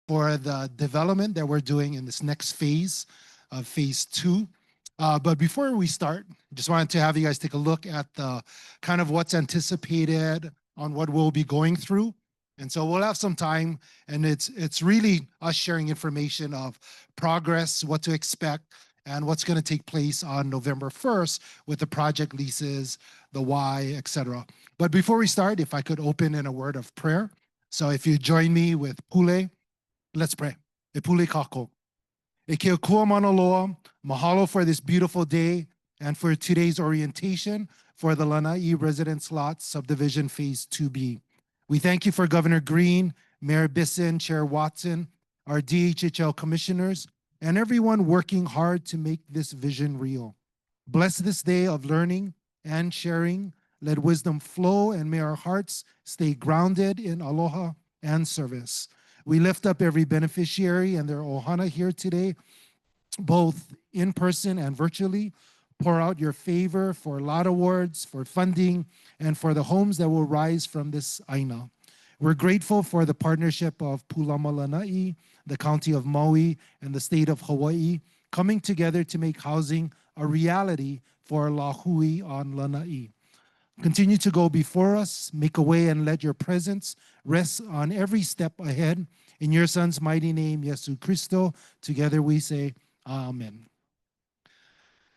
for the development that we're doing in this next phase of phase 2. But before we start, just wanted to have you guys take a look at the kind of what's anticipated on what we'll be going through. And so we'll have some time, and it's really us sharing information of progress, what to expect, and what's going to take place on November 1st with the project leases, the why, etc. But before we start, if I could open in a word of prayer. So if you join me with Pule, let's pray. E Pule kako. E ke kua mana loa, mahalo for this beautiful day and for today's orientation for the Lanai Residence Lot Subdivision Phase 2B. We thank you for Governor Green, Mayor Bisson, Chair Watson, our DHHL commissioners, and everyone working hard to make this vision real. Bless this day of learning and sharing. Let wisdom flow, and may our hearts stay grounded in aloha and service. We lift up every beneficiary and their ohana here today, both in person and virtually. Pour out your favor for lot awards, for funding, and for the homes that will rise from this aina. We're grateful for the partnership of Pulama Lanai, the County of Maui, and the State of Hawaii coming together to make housing a reality for Lahui on Lanai. Continue to go before us, make a way, and let your presence rest on every step ahead. In your Son's mighty name, Yesu Christo, together we say, Amen.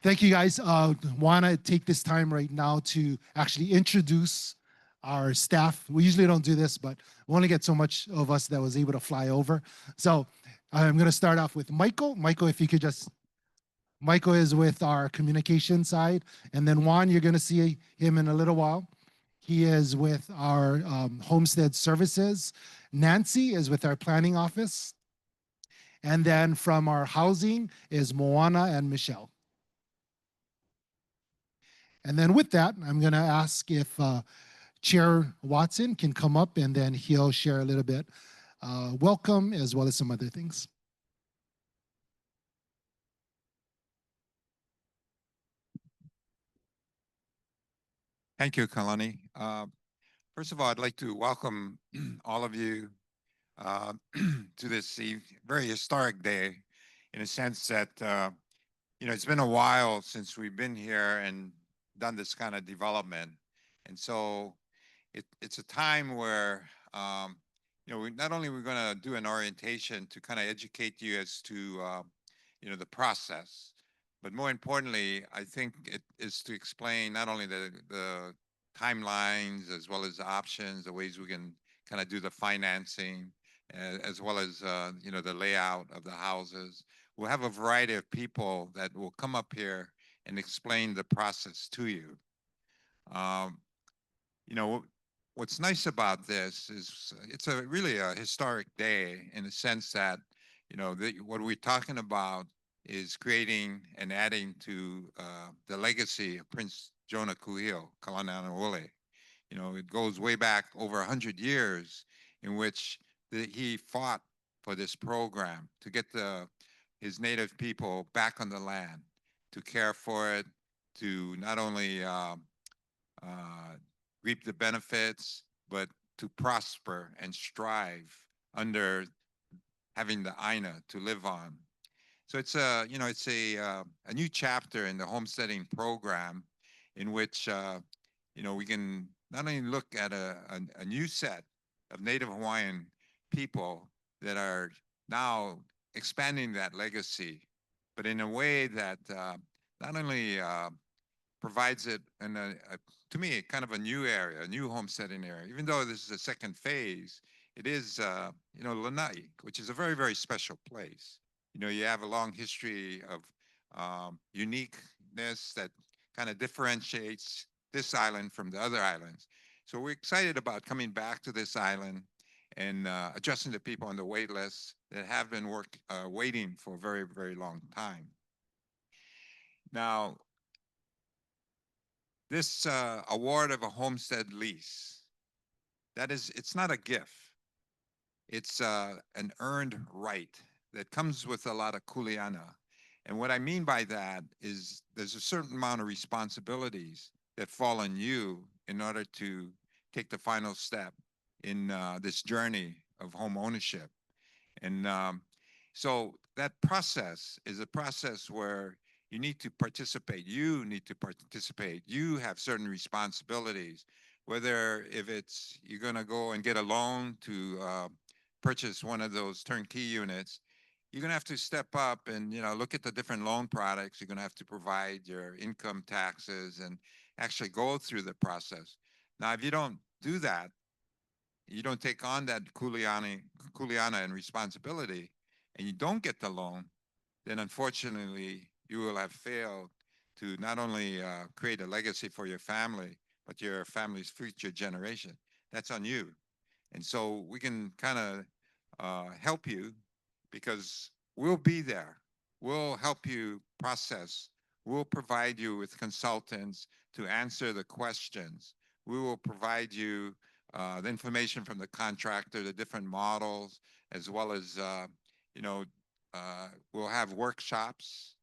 Thank you, guys. Want to take this time right now to actually introduce our staff. We usually don't do this, but we only get so much of us that was able to fly over. So I'm going to start off with Michael. Michael, if you could just, Michael is with our communication side. And then Juan, you're going to see him in a little while. He is with our Homestead services. Nancy is with our planning office. And then from our housing is Moana and Michelle. And then with that, I'm going to ask if Chair Watson can come up, and then he'll share a little bit welcome as well as some other things. Thank you, Kalani. First of all, I'd like to welcome all of you to this very historic day, in a sense that, it's been a while since we've been here and done this kind of development. And so it's a time where, not only we're going to do an orientation to kind of educate you as to, the process, but more importantly, I think it is to explain not only the timelines as well as the options, the ways we can kind of do the financing, as well as, the layout of the houses. We'll have a variety of people that will come up here and explain the process to you. What's nice about this is it's really a historic day in the sense that, what we're talking about is creating and adding to the legacy of Prince Jonah Kuhio, Kalanianaole. It goes way back over 100 years in which he fought for this program to get his native people back on the land, to care for it, to not only reap the benefits, but to prosper and strive under having the Aina to live on. So it's a new chapter in the homesteading program in which, we can not only look at a new set of Native Hawaiian people that are now expanding that legacy, but in a way that not only provides it in to me, kind of a new area, a new homesteading area. Even though this is a second phase, it is, Lanai, which is a very, very special place. You have a long history of uniqueness that kind of differentiates this island from the other islands. So we're excited about coming back to this island and addressing the people on the wait list that have been waiting for a very, very long time. Now, this award of a homestead lease, it's not a gift. It's an earned right that comes with a lot of kuleana. And what I mean by that is there's a certain amount of responsibilities that fall on you in order to take the final step in this journey of home ownership. And so that process is a process where you need to participate. You need to participate. You have certain responsibilities, whether if it's you're going to go and get a loan to purchase one of those turnkey units, you're going to have to step up and look at the different loan products. You're going to have to provide your income taxes and actually go through the process. Now, if you don't do that, you don't take on that kuleana and responsibility, and you don't get the loan, then unfortunately you will have failed to not only create a legacy for your family, but your family's future generation. That's on you. And so we can kind of help you because we'll be there. We'll help you process. We'll provide you with consultants to answer the questions. We will provide you the information from the contractor, the different models, as well as, you know, we'll have workshops.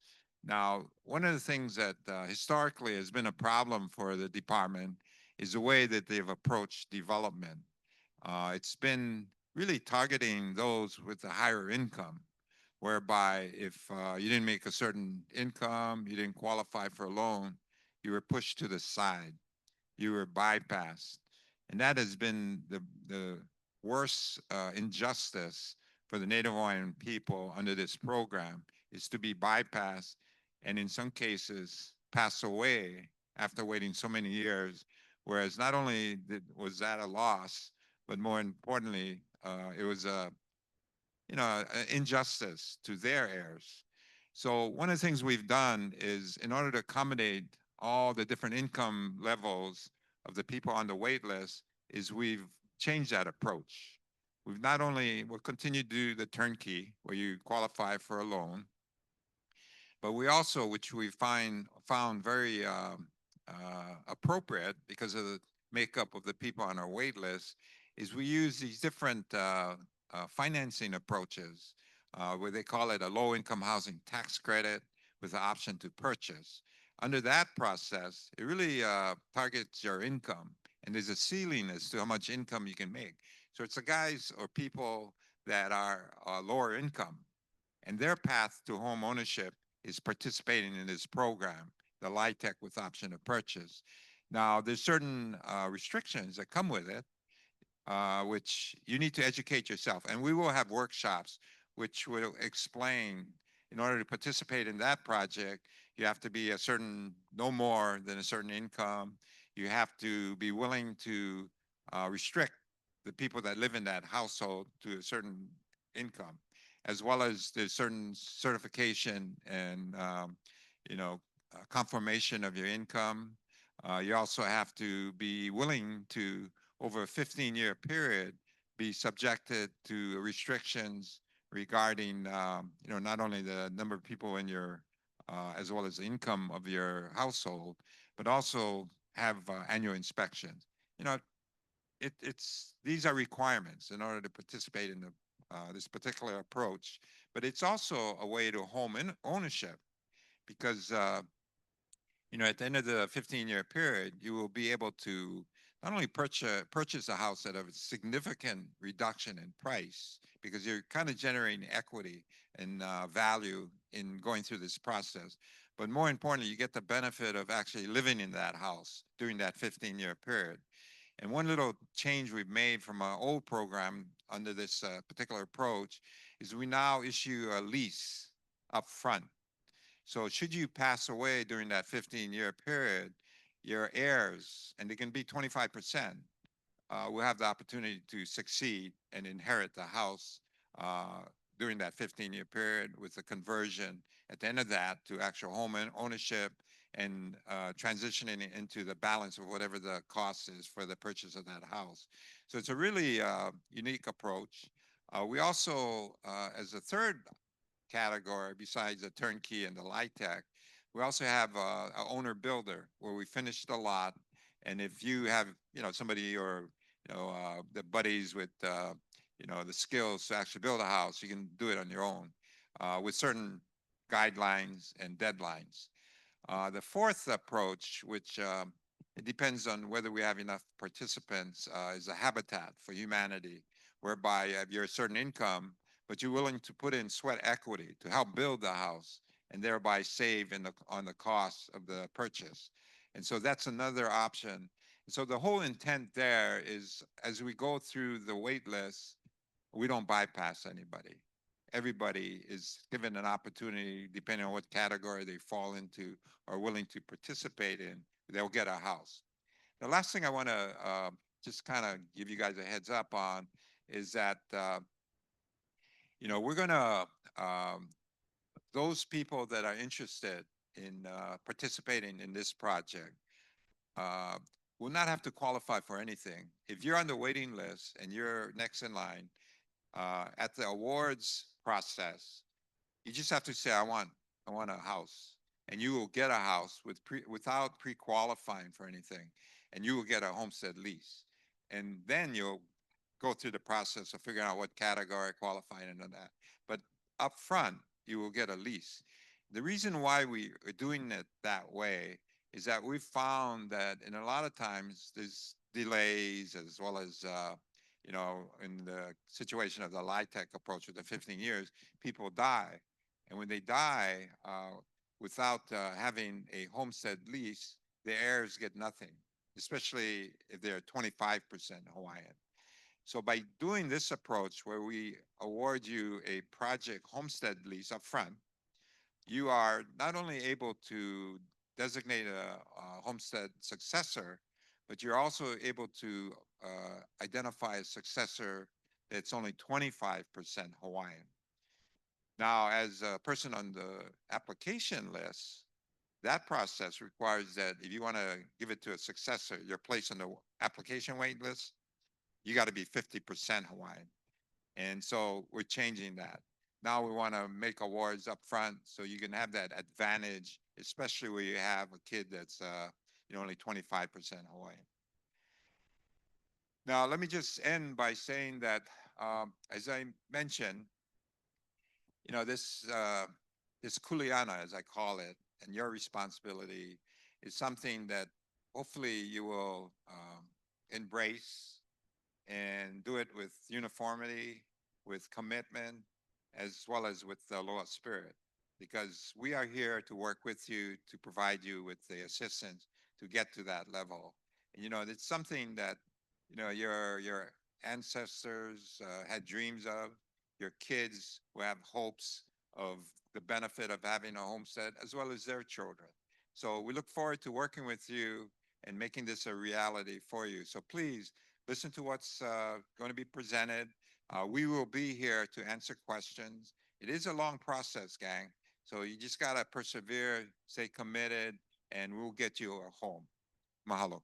Now, one of the things that historically has been a problem for the department is the way that they've approached development. It's been really targeting those with a higher income, whereby if you didn't make a certain income, you didn't qualify for a loan, you were pushed to the side, you were bypassed. And that has been the worst injustice for the Native Hawaiian people under this program, is to be bypassed and in some cases pass away after waiting so many years. Whereas not only was that a loss, but more importantly, it was a injustice to their heirs. So one of the things we've done is, in order to accommodate all the different income levels of the people on the wait list, is we've changed that approach. We'll continue to do the turnkey where you qualify for a loan, but we also, which we found very appropriate because of the makeup of the people on our wait list, is we use these different financing approaches, where they call it a low-income housing tax credit with the option to purchase. Under that process, it really targets your income, and there's a ceiling as to how much income you can make. So it's the guys or people that are lower income, and their path to home ownership is participating in this program, the LIHTC with option to purchase. Now, there's certain restrictions that come with it, which you need to educate yourself. And we will have workshops which will explain, in order to participate in that project, you have to be no more than a certain income. You have to be willing to restrict the people that live in that household to a certain income, as well as there's certain certification and confirmation of your income. You also have to be willing to, over a 15-year period, be subjected to restrictions regarding, not only the number of people in your, as well as the income of your household, but also have annual inspections. These are requirements in order to participate in this particular approach, but it's also a way to home ownership, because at the end of the 15-year period, you will be able to not only purchase a house at a significant reduction in price, because you're kind of generating equity and value in going through this process, but more importantly, you get the benefit of actually living in that house during that 15-year period. And one little change we've made from our old program under this particular approach is we now issue a lease up front. So should you pass away during that 15-year period, your heirs, and they can be 25%, will have the opportunity to succeed and inherit the house during that 15-year period, with the conversion at the end of that to actual home ownership, and transitioning into the balance of whatever the cost is for the purchase of that house. So it's a really unique approach. We also, as a third category, besides the turnkey and the LIHTC, we also have an owner builder, where we finish the lot. And if you have, somebody, or, the buddies with, the skills to actually build a house, you can do it on your own with certain guidelines and deadlines. The fourth approach, which it depends on whether we have enough participants, is a Habitat for Humanity, whereby you have your certain income, but you're willing to put in sweat equity to help build the house and thereby save on the cost of the purchase. And so that's another option. And so the whole intent there is, as we go through the wait list, we don't bypass anybody. Everybody is given an opportunity, depending on what category they fall into or willing to participate in, they'll get a house. The last thing I want to just kind of give you guys a heads up on is that we're going to those people that are interested in participating in this project uh, will not have to qualify for anything. If you're on the waiting list and you're next in line at the awards process, you just have to say, I want a house, and you will get a house without pre-qualifying for anything, and you will get a homestead lease, and then you'll go through the process of figuring out what category qualifying and all that. But up front, you will get a lease. The reason why we are doing it that way is that we've found that in a lot of times there's delays as well as in the situation of the LIHTC approach with the 15 years, people die. And when they die without having a homestead lease, the heirs get nothing, especially if they're 25% Hawaiian. So by doing this approach where we award you a project homestead lease up front, you are not only able to designate a homestead successor, but you're also able to identify a successor that's only 25% Hawaiian. Now, as a person on the application list, that process requires that if you want to give it to a successor, you're placed on the application wait list, you got to be 50% Hawaiian. And so we're changing that. Now we want to make awards up front so you can have that advantage, especially where you have a kid that's only 25% Hawaiian. Now, let me just end by saying that, as I mentioned, this kuleana, as I call it, and your responsibility is something that hopefully you will embrace and do it with uniformity, with commitment, as well as with the loa spirit, because we are here to work with you to provide you with the assistance to get to that level. And it's something that your ancestors had dreams of. Your kids will have hopes of the benefit of having a homestead, as well as their children. So we look forward to working with you and making this a reality for you. So please listen to what's going to be presented. We will be here to answer questions. It is a long process, gang. So you just got to persevere, stay committed, and we'll get you a home. Mahalo.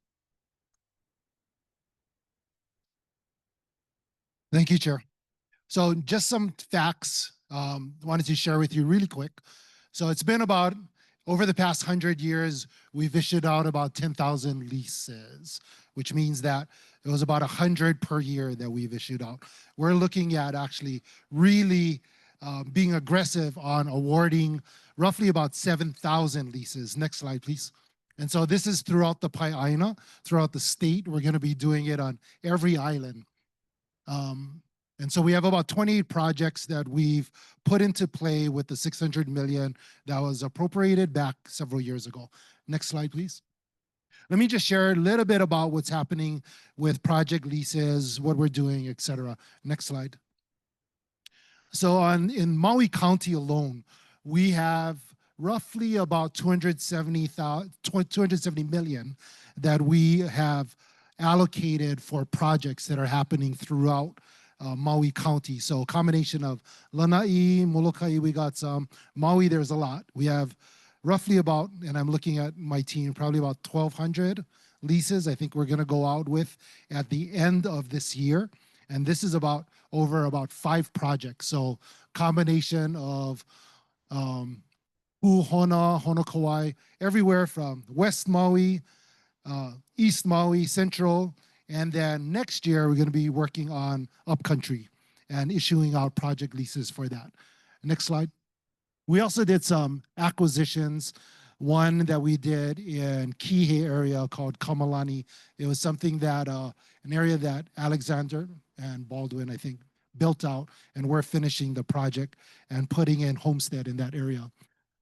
Thank you, Chair. So just some facts wanted to share with you really quick. So it's been about, over the past 100 years, we've issued out about 10,000 leases, which means that it was about 100 per year that we've issued out. We're looking at actually really being aggressive on awarding roughly about 7,000 leases. Next slide, please. And so this is throughout the Pai'aina, throughout the state. We're going to be doing it on every island. And so we have about 28 projects that we've put into play with the 600 million that was appropriated back several years ago. Next slide, please. Let me just share a little bit about what's happening with project leases, what we're doing, et cetera. Next slide. So in Maui County alone, we have roughly about 270 million that we have allocated for projects that are happening throughout Maui County. So a combination of Lanai, Molokai, we got some. Maui, there's a lot. We have roughly about, and I'm looking at my team, probably about 1,200 leases I think we're going to go out with at the end of this year. And this is about over about 5 projects. So combination of Puhona, Honokawai, everywhere from West Maui, East Maui, Central, and then next year we're going to be working on Upcountry and issuing out project leases for that. Next slide. We also did some acquisitions. One that we did in Kihei area called Kamalani. It was something that, an area that Alexander and Baldwin, I think, built out, and we're finishing the project and putting in Homestead in that area.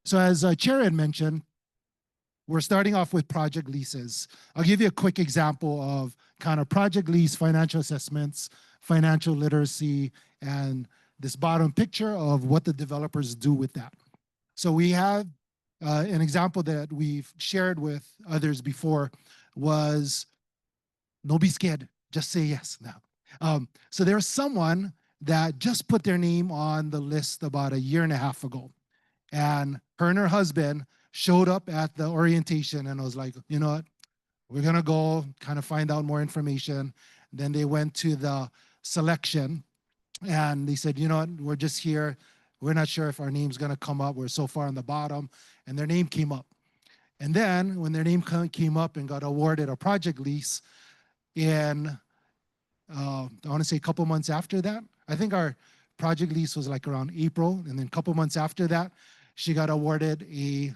So as Chair had mentioned, we're starting off with project leases. I'll give you a quick example of kind of project lease financial assessments, financial literacy, and this bottom picture of what the developers do with that. So we have an example that we've shared with others before was, don't be scared, just say yes now. So there's someone that just put their name on the list about a year and a half ago. And her and her husband showed up at the orientation and was like, you know what, we're going to go kind of find out more information. Then they went to the selection and they said, you know what, we're just here. We're not sure if our name's going to come up. We're so far on the bottom. And their name came up. And then when their name came up and got awarded a project lease in, I want to say a couple months after that, I think our project lease was like around April. And then a couple months after that, she got awarded a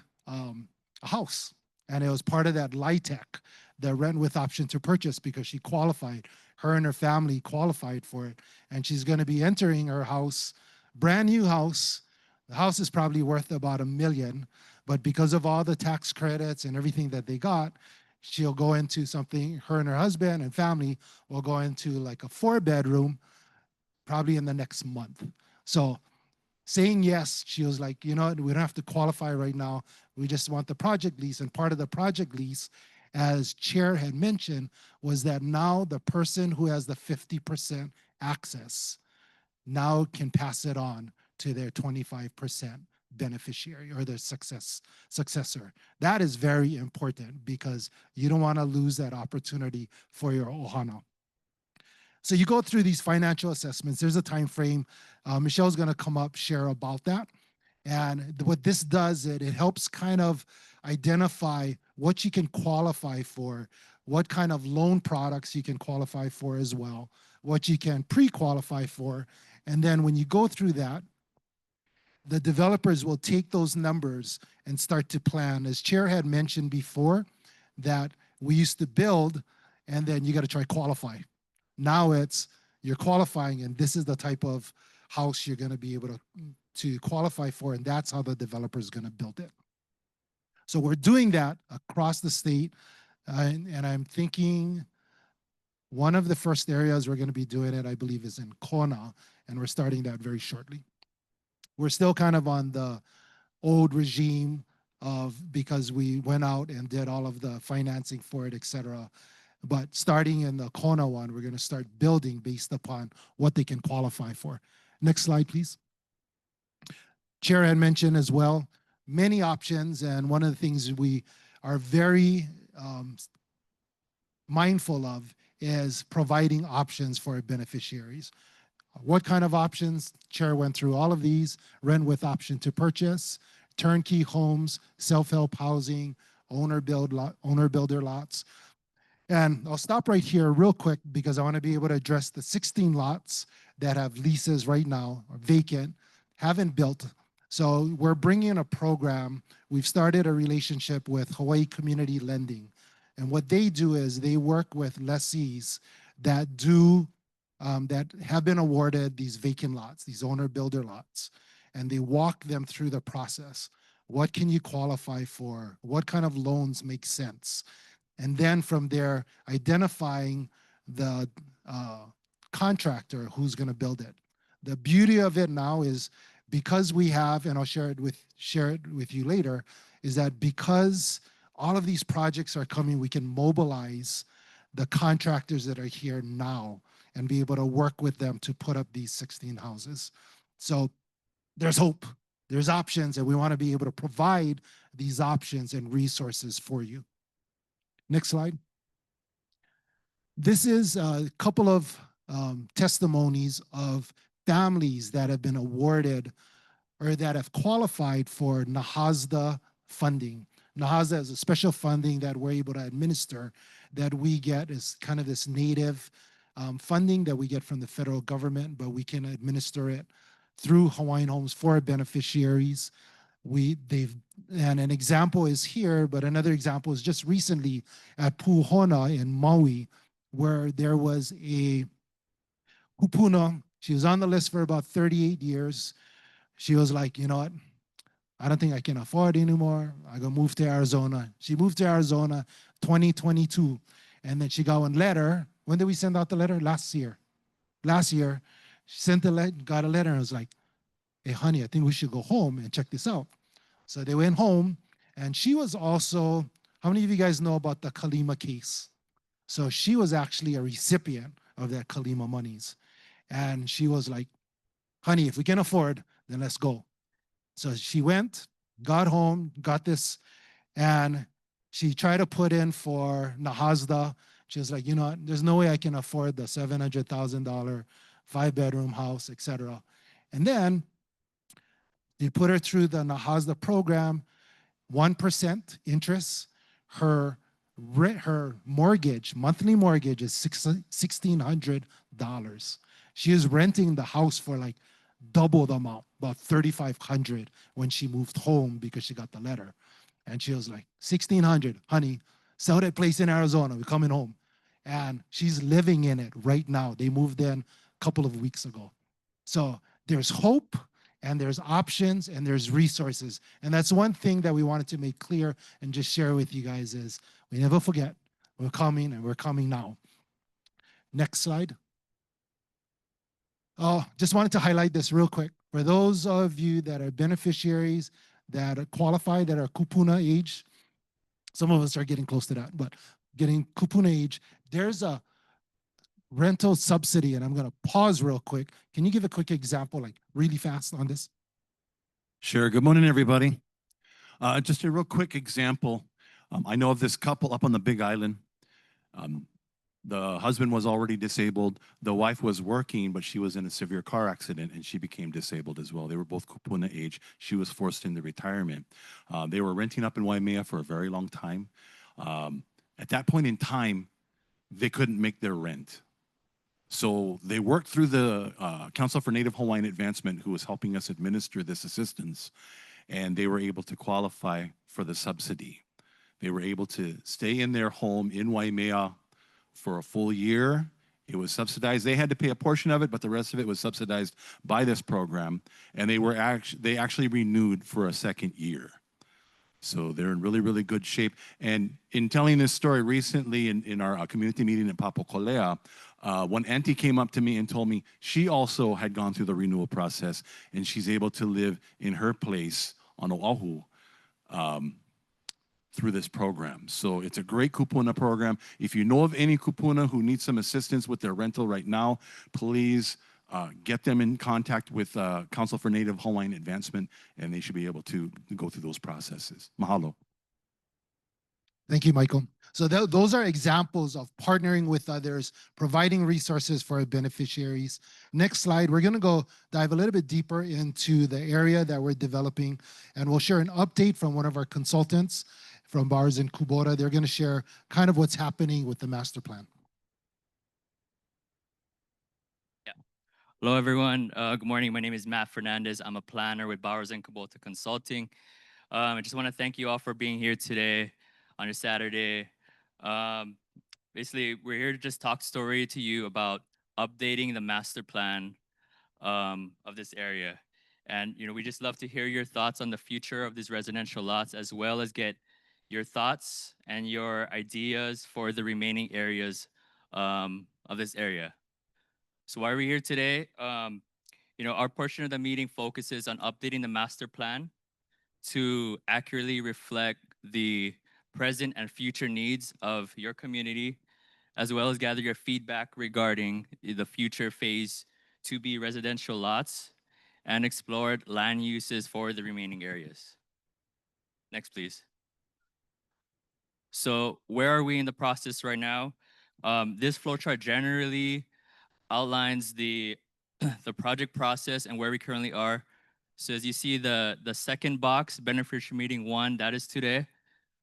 house. And it was part of that LIHTC, the rent with option to purchase, because she qualified. Her and her family qualified for it. And she's going to be entering her house, brand new house. The house is probably worth about $1 million. But because of all the tax credits and everything that they got, she'll go into something, her and her husband and family will go into like a 4-bedroom probably in the next month. So saying yes, she was like, you know, we don't have to qualify right now. We just want the project lease. And part of the project lease, as Chair had mentioned, was that now the person who has the 50% access now can pass it on to their 25% beneficiary or their successor. That is very important because you don't want to lose that opportunity for your ohana. So you go through these financial assessments. There's a time frame. Michelle's going to come up, share about that. And what this does, it helps kind of identify what you can qualify for, what kind of loan products you can qualify for as well, what you can pre-qualify for. And then when you go through that, the developers will take those numbers and start to plan. As Chair had mentioned before, that we used to build and then you got to try qualify. Now it's you're qualifying and this is the type of house you're going to be able to qualify for, and that's how the developer is going to build it. So we're doing that across the state, and I'm thinking one of the first areas we're going to be doing it, I believe, is in Kona, and we're starting that very shortly. We're still kind of on the old regime of because we went out and did all of the financing for it, et cetera. But starting in the Kona one, we're going to start building based upon what they can qualify for. Next slide, please. Chair had mentioned as well, many options. And one of the things we are very mindful of is providing options for our beneficiaries. What kind of options? Chair went through all of these: rent with option to purchase, turnkey homes, self-help housing, owner-builder lots. And I'll stop right here real quick because I want to be able to address the 16 lots that have leases right now, or vacant, haven't built. So we're bringing in a program. We've started a relationship with Hawaii Community Lending. And what they do is they work with lessees that that have been awarded these vacant lots, these owner-builder lots, and they walk them through the process. What can you qualify for? What kind of loans make sense? And then from there, identifying the contractor who's going to build it. The beauty of it now is because we have, and I'll share it with you later, is that because all of these projects are coming, we can mobilize the contractors that are here now and be able to work with them to put up these 16 houses. So there's hope, there's options, and we want to be able to provide these options and resources for you. Next slide. This is a couple of testimonies of families that have been awarded or that have qualified for NAHASDA funding. NAHASDA is a special funding that we're able to administer that we get as kind of this native funding that we get from the federal government, but we can administer it through Hawaiian Homes for beneficiaries. And an example is here, but another example is just recently at Puhona in Maui, where there was a kupuna She was on the list for about 38 years. She was like, you know what? I don't think I can afford anymore. I'm going to move to Arizona. She moved to Arizona 2022. And then she got one letter. When did we send out the letter? Last year. Last year, she sent the letter, got a letter, and was like, hey, honey, I think we should go home and check this out. So they went home, and she was also, how many of you guys know about the Kalima case? So she was actually a recipient of that Kalima monies. And she was like, honey, if we can afford, then let's go. So she went, got home, got this, and she tried to put in for Nahazda. She was like, you know, there's no way I can afford the $700,000 5-bedroom house, etc. And then they put her through the Nahazda program, 1% interest. Her mortgage, monthly mortgage is $1,600. She is renting the house for like double the amount, about $3,500 when she moved home because she got the letter. And she was like, 1,600, honey, sell that place in Arizona. We're coming home. And she's living in it right now. They moved in a couple of weeks ago. So there's hope and there's options and there's resources. And that's one thing that we wanted to make clear and just share with you guys is we never forget. We're coming and we're coming now. Next slide. Oh, just wanted to highlight this real quick. For those of you that are beneficiaries that are qualified, that are kupuna age, some of us are getting close to that, but getting kupuna age, there's a rental subsidy, and I'm going to pause real quick. Can you give a quick example, like really fast on this? Sure. Good morning, everybody. Just a real quick example. I know of this couple up on the Big Island. The husband was already disabled. The wife was working, but she was in a severe car accident and she became disabled as well. They were both kupuna age. She was forced into retirement. They were renting up in Waimea for a very long time. At that point in time, they couldn't make their rent. So they worked through the Council for Native Hawaiian Advancement, who was helping us administer this assistance, and they were able to qualify for the subsidy. They were able to stay in their home in Waimea for a full year. It was subsidized. They had to pay a portion of it, but the rest of it was subsidized by this program, and they actually renewed for a second year. So they're in really, really good shape. And in telling this story recently in our community meeting in Papokolea, one auntie came up to me and told me she also had gone through the renewal process and she's able to live in her place on Oahu through this program. So it's a great kupuna program. If you know of any kupuna who needs some assistance with their rental right now, please get them in contact with Council for Native Hawaiian Advancement, and they should be able to go through those processes. Mahalo. Thank you, Michael. So those are examples of partnering with others, providing resources for our beneficiaries. Next slide, we're going to go dive a little bit deeper into the area that we're developing, and we'll share an update from one of our consultants from Bars and Kubota. They're going to share kind of what's happening with the master plan. Hello, everyone. Good morning. My name is Matt Fernandez. I'm a planner with Bowers and Kubota Consulting. I just want to thank you all for being here today on a Saturday. Basically, we're here to just talk story to you about updating the master plan of this area. And, we just love to hear your thoughts on the future of these residential lots, as well as get your thoughts and your ideas for the remaining areas of this area. So why are we here today? Our portion of the meeting focuses on updating the master plan to accurately reflect the present and future needs of your community, as well as gather your feedback regarding the future phase 2B residential lots and explored land uses for the remaining areas. Next, please. So where are we in the process right now? This flowchart generally outlines the the project process and where we currently are. So as you see, the second box, beneficiary meeting 1, that is today.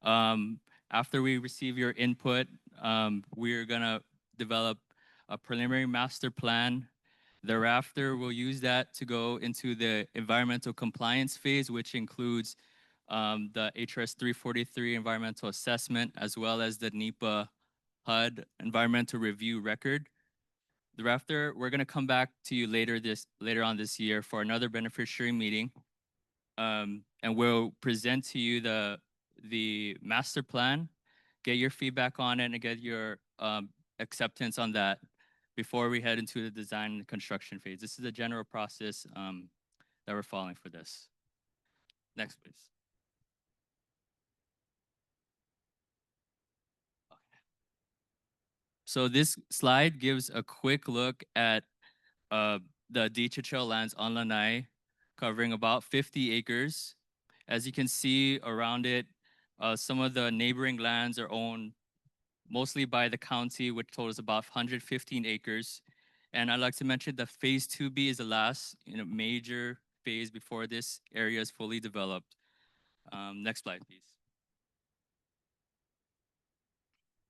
After we receive your input, we're gonna develop a preliminary master plan. Thereafter, we'll use that to go into the environmental compliance phase, which includes the HRS 343 environmental assessment, as well as the NEPA HUD environmental review record. Thereafter, we're gonna come back to you later on this year for another beneficiary meeting, and we'll present to you the master plan, get your feedback on it, and get your acceptance on that before we head into the design and construction phase. This is the general process that we're following for this. Next, please. So this slide gives a quick look at the DHHL lands on Lanai, covering about 50 acres. As you can see around it, some of the neighboring lands are owned mostly by the county, which totals about 115 acres. And I'd like to mention that phase 2B is the last major phase before this area is fully developed. Next slide, please.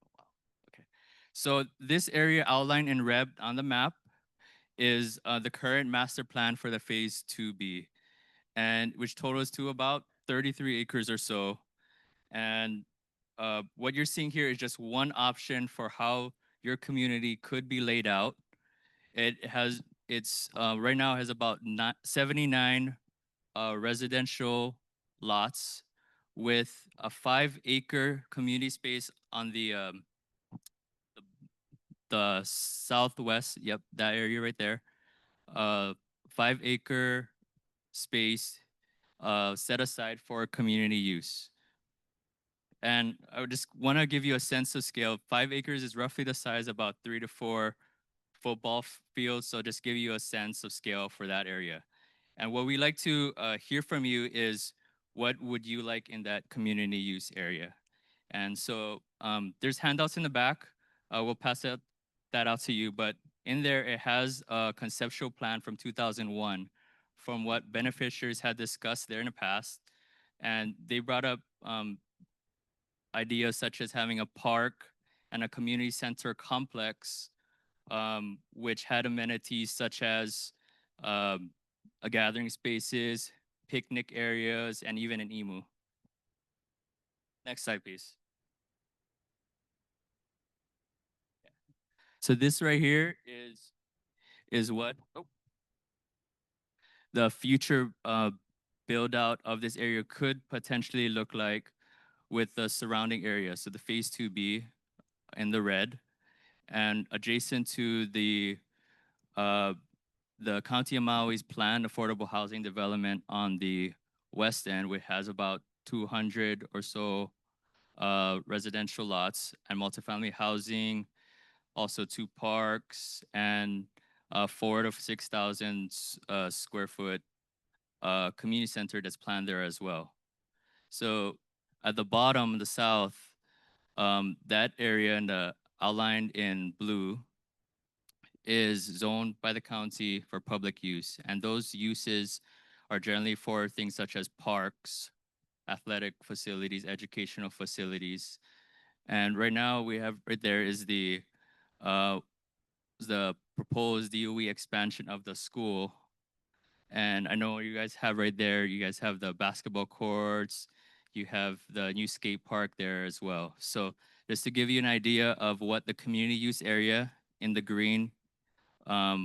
Oh, wow. Okay. So this area outlined in red on the map is the current master plan for the phase 2B, and which totals to about 33 acres or so. And what you're seeing here is just one option for how your community could be laid out. It's right now has about 79 residential lots with a 5-acre community space on the southwest. Yep, that area right there. 5-acre space set aside for community use. And I would just want to give you a sense of scale. 5 acres is roughly the size of about 3 to 4 football fields. So just give you a sense of scale for that area. And what we like to hear from you is what would you like in that community use area? And so there's handouts in the back. We'll pass that out to you. But in there, it has a conceptual plan from 2001 from what beneficiaries had discussed there in the past. And they brought up ideas such as having a park and a community center complex, which had amenities such as a gathering spaces, picnic areas, and even an emu. Next slide, please. So this right here is what the future build out of this area could potentially look like with the surrounding area. So the phase 2B in the red, and adjacent to the County of Maui's planned affordable housing development on the west end, which has about 200 or so residential lots and multifamily housing, also 2 parks, and 4 to 6,000 square foot community center that's planned there as well. So at the bottom, the south, that area in the outlined in blue is zoned by the county for public use. And those uses are generally for things such as parks, athletic facilities, educational facilities. And right now we have right there is the proposed DOE expansion of the school. And I know you guys have right there, you guys have the basketball courts, you have the new skate park there as well. So just to give you an idea of what the community use area in the green, what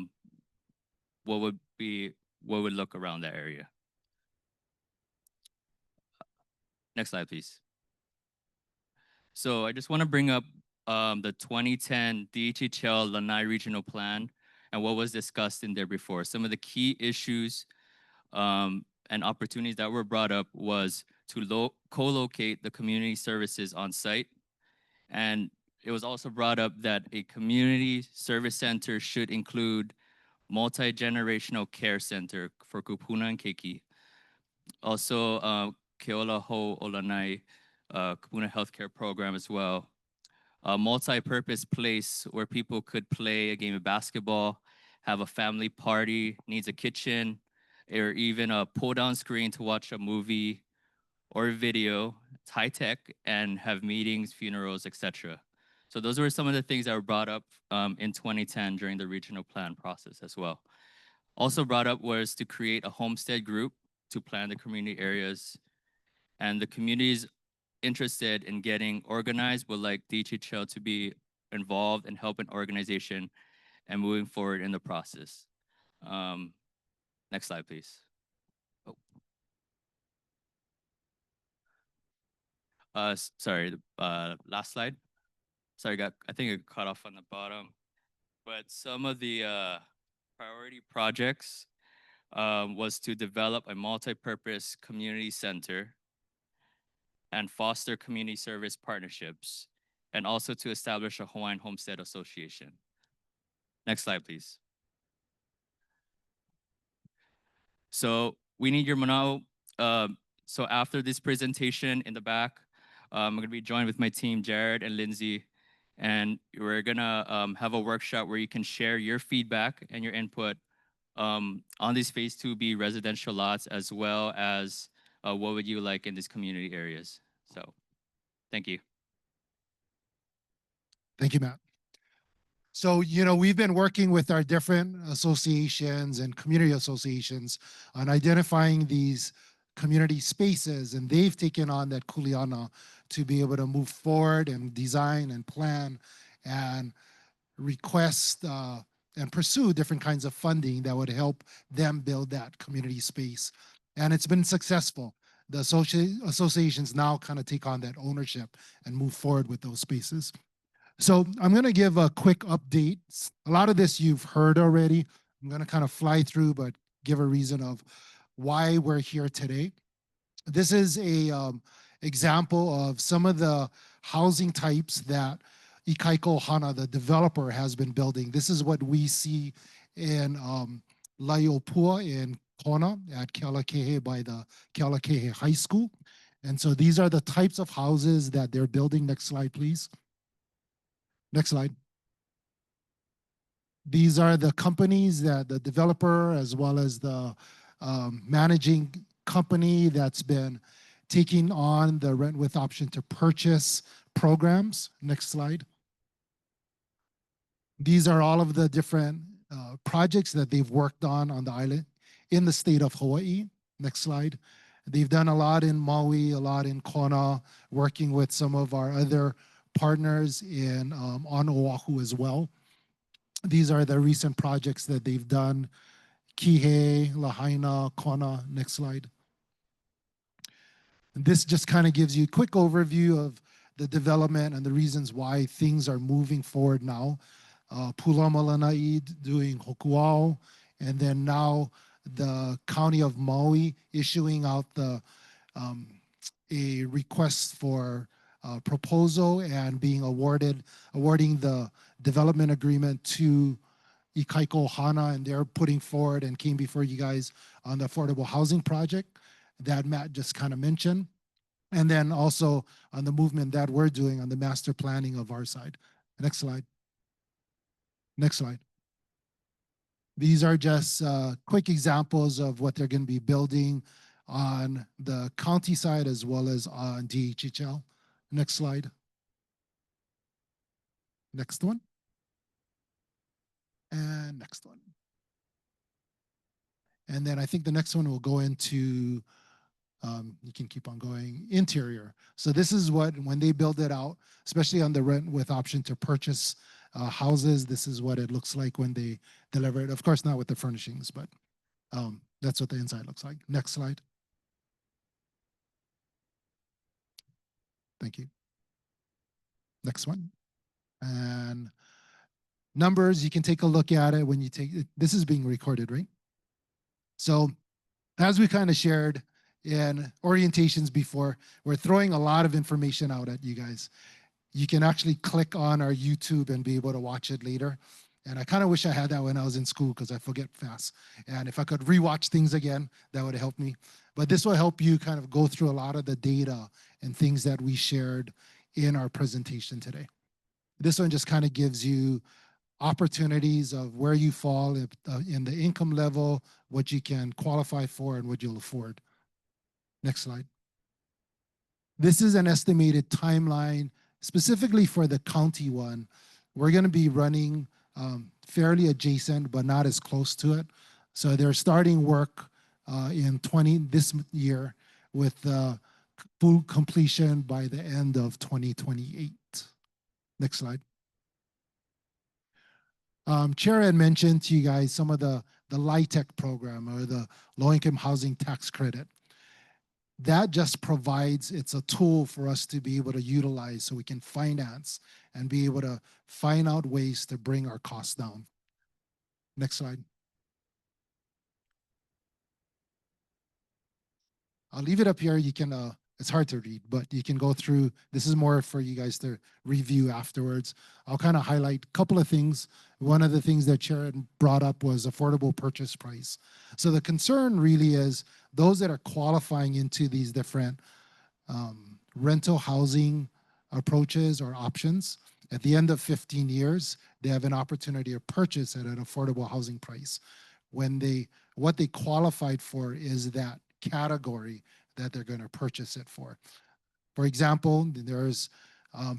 would look around that area. Next slide, please. So I just want to bring up the 2010 DHHL Lanai Regional Plan and what was discussed in there before. Some of the key issues and opportunities that were brought up was to co-locate the community services on site. And it was also brought up that a community service center should include multi-generational care center for Kupuna and Keiki. Also, Keola Ho Olanai Kupuna healthcare program as well. A multi-purpose place where people could play a game of basketball, have a family party, needs a kitchen, or even a pull-down screen to watch a movie or video. It's high tech and have meetings, funerals, etc. So those were some of the things that were brought up in 2010 during the regional plan process as well. Also brought up was to create a homestead group to plan the community areas, and the communities interested in getting organized would like DHHL to be involved and help an organization and moving forward in the process. Next slide, please. Oh. Sorry, the last slide. Sorry, I think it cut off on the bottom. But some of the priority projects was to develop a multi-purpose community center and foster community service partnerships, and also to establish a Hawaiian Homestead Association. Next slide, please. So we need your manao. So after this presentation in the back, I'm gonna be joined with my team, Jared and Lindsay, and we're gonna have a workshop where you can share your feedback and your input on these Phase 2B residential lots, as well as what would you like in these community areas. So, thank you. Thank you, Matt. So, we've been working with our different associations and community associations on identifying these community spaces, and they've taken on that kuleana to be able to move forward and design and plan and request and pursue different kinds of funding that would help them build that community space. And it's been successful. The associations now kind of take on that ownership and move forward with those spaces. So I'm going to give a quick update. A lot of this you've heard already. I'm going to kind of fly through, but give a reason of why we're here today. This is a example of some of the housing types that Ikaiko Hana, the developer, has been building. This is what we see in Laiopua in Kona at Kealakehe by the Kealakehe High School. And so these are the types of houses that they're building. Next slide, please. Next slide. These are the companies that the developer, as well as the managing company, that's been taking on the rent with option to purchase programs. Next slide. These are all of the different projects that they've worked on the island in the state of Hawaii. Next slide. They've done a lot in Maui, a lot in Kona, working with some of our other partners in on Oahu as well. These are the recent projects that they've done: Kihei, Lahaina, Kona. Next slide. And this just kind of gives you a quick overview of the development and the reasons why things are moving forward now. Pulamalana'i doing Hokuao, and then now the County of Maui issuing out a request for proposal and being awarding the development agreement to Ikaiko Hana, and they're putting forward and came before you guys on the affordable housing project that Matt just kind of mentioned. And then also on the movement that we're doing on the master planning of our side. Next slide. Next slide. These are just quick examples of what they're going to be building on the county side as well as on DHHL. Next slide. Next one. And next one. And then I think the next one will go into, you can keep on going, interior. So this is what, when they build it out, especially on the rent with option to purchase houses, this is what it looks like when they deliver it. Of course, not with the furnishings, but that's what the inside looks like. Next slide. Thank you. Next one. And numbers, you can take a look at it when you take it. This is being recorded, right? So as we kind of shared in orientations before, we're throwing a lot of information out at you guys. You can actually click on our YouTube and be able to watch it later. And I kind of wish I had that when I was in school because I forget fast. And if I could rewatch things again, that would help me. But this will help you kind of go through a lot of the data and things that we shared in our presentation today. This one just kind of gives you opportunities of where you fall in the income level, what you can qualify for, and what you'll afford. Next slide. This is an estimated timeline specifically for the county one. We're going to be running fairly adjacent, but not as close to it. So they're starting work in this year with full completion by the end of 2028. Next slide. Chair had mentioned to you guys some of the LIHTC program or the low-income housing tax credit. That just provides, it's a tool for us to be able to utilize so we can finance and be able to find out ways to bring our costs down. Next slide. I'll leave it up here. You can, it's hard to read, but you can go through. This is more for you guys to review afterwards. I'll kind of highlight a couple of things. One of the things that Sharon brought up was affordable purchase price. So the concern really is those that are qualifying into these different rental housing approaches or options. At the end of 15 years, they have an opportunity to purchase at an affordable housing price. What they qualified for is that category that they're going to purchase it for. For example, there's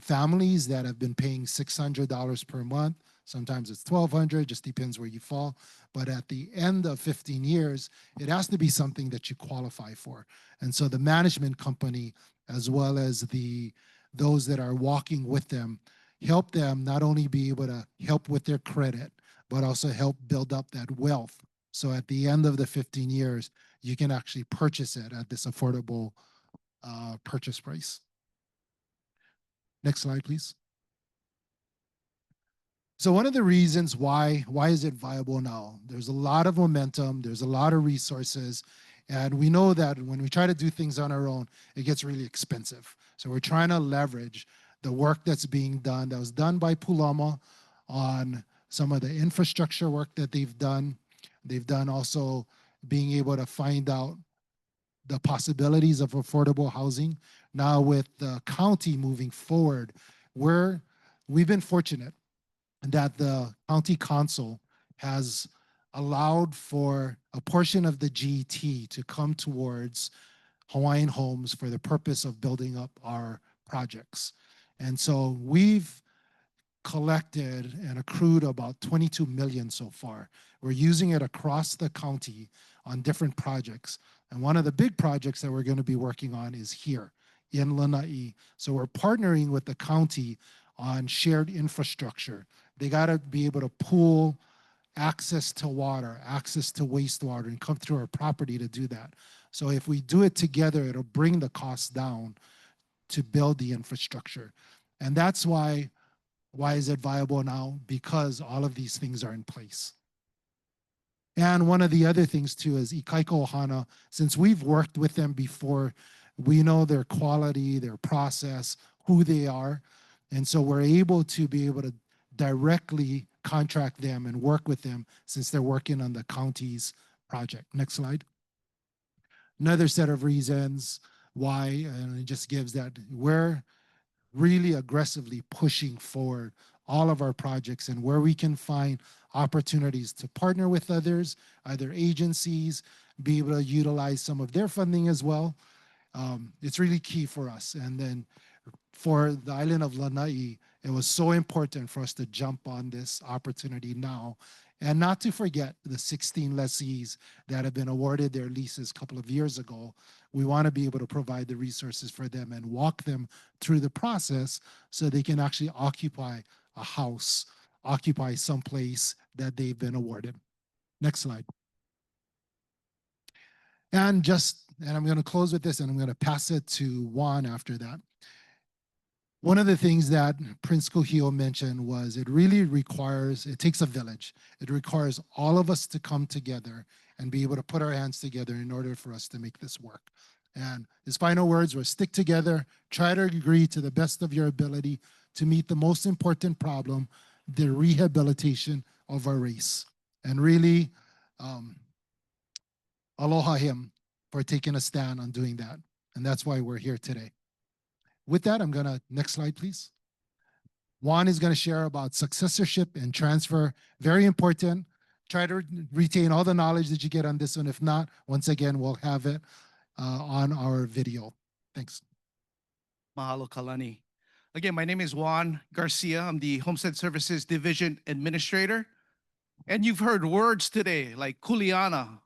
families that have been paying $600 per month. Sometimes it's $1,200, just depends where you fall. But at the end of 15 years, it has to be something that you qualify for. And so the management company, as well as those that are walking with them, help them not only be able to help with their credit, but also help build up that wealth. So at the end of the 15 years, you can actually purchase it at this affordable purchase price. Next slide, please. So one of the reasons why is it viable now? There's a lot of momentum, there's a lot of resources, and we know that when we try to do things on our own, it gets really expensive. So we're trying to leverage the work that's being done, that was done by Pulama on some of the infrastructure work that they've done. They've done also being able to find out the possibilities of affordable housing. Now with the county moving forward, we've been fortunate that the county council has allowed for a portion of the GT to come towards Hawaiian Homes for the purpose of building up our projects. And so we've collected and accrued about 22 million so far. We're using it across the county on different projects. And one of the big projects that we're going to be working on is here in Lanai. So we're partnering with the county on shared infrastructure. They got to be able to pool access to water, access to wastewater, and come through our property to do that. So if we do it together, it'll bring the costs down to build the infrastructure. And that's why is it viable now? Because all of these things are in place. And one of the other things too is Ikaika Ohana, since we've worked with them before, we know their quality, their process, who they are. And so we're able to directly contract them and work with them since they're working on the county's project. Next slide. Another set of reasons why, and it just gives that we're really aggressively pushing forward all of our projects and where we can find opportunities to partner with others, other agencies, be able to utilize some of their funding as well. It's really key for us. And then for the island of Lanai, it was so important for us to jump on this opportunity now and not to forget the 16 lessees that have been awarded their leases a couple of years ago. We want to be able to provide the resources for them and walk them through the process so they can actually occupy a house, occupy someplace that they've been awarded. Next slide. And I'm going to close with this and I'm going to pass it to Juan after that. One of the things that Prince Kuhio mentioned was it takes a village. It requires all of us to come together and be able to put our hands together in order for us to make this work. And his final words were stick together, try to agree to the best of your ability to meet the most important problem, the rehabilitation of our race. And really, aloha him for taking a stand on doing that. And that's why we're here today. With that, next slide, please. Juan is going to share about successorship and transfer. Very important. Try to retain all the knowledge that you get on this one. If not, once again, we'll have it on our video. Thanks. Mahalo Kalani. Again, my name is Juan Garcia. I'm the Homestead Services Division Administrator. And you've heard words today like kuleana,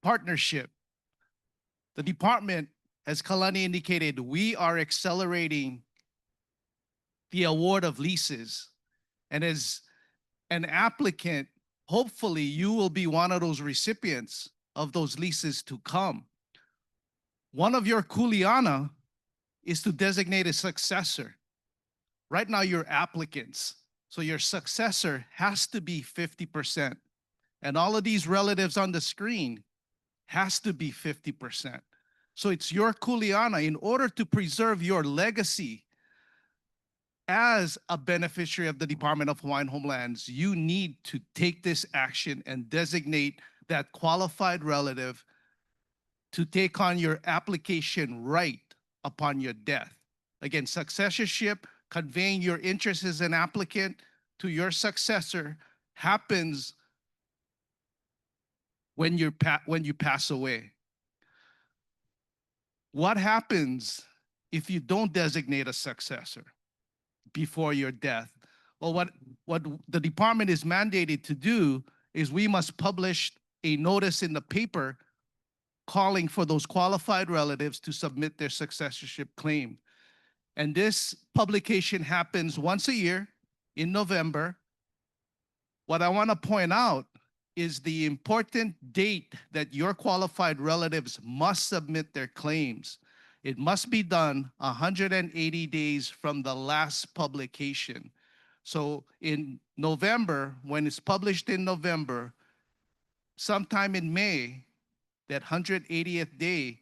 partnership. The department, as Kalani indicated, we are accelerating the award of leases. And as an applicant, hopefully you will be one of those recipients of those leases to come. One of your kuleana is to designate a successor. Right now, you're applicants. So your successor has to be 50%. And all of these relatives on the screen has to be 50%. So it's your kuleana. In order to preserve your legacy as a beneficiary of the Department of Hawaiian Homelands, you need to take this action and designate that qualified relative to take on your application right upon your death. Again, successorship, conveying your interest as an applicant to your successor, happens when you pass away. What happens if you don't designate a successor before your death? Well, what the department is mandated to do is we must publish a notice in the paper calling for those qualified relatives to submit their successorship claim. And this publication happens once a year in November. What I want to point out is the important date that your qualified relatives must submit their claims. It must be done 180 days from the last publication. So in November, when it's published in November, sometime in May, that 180th day,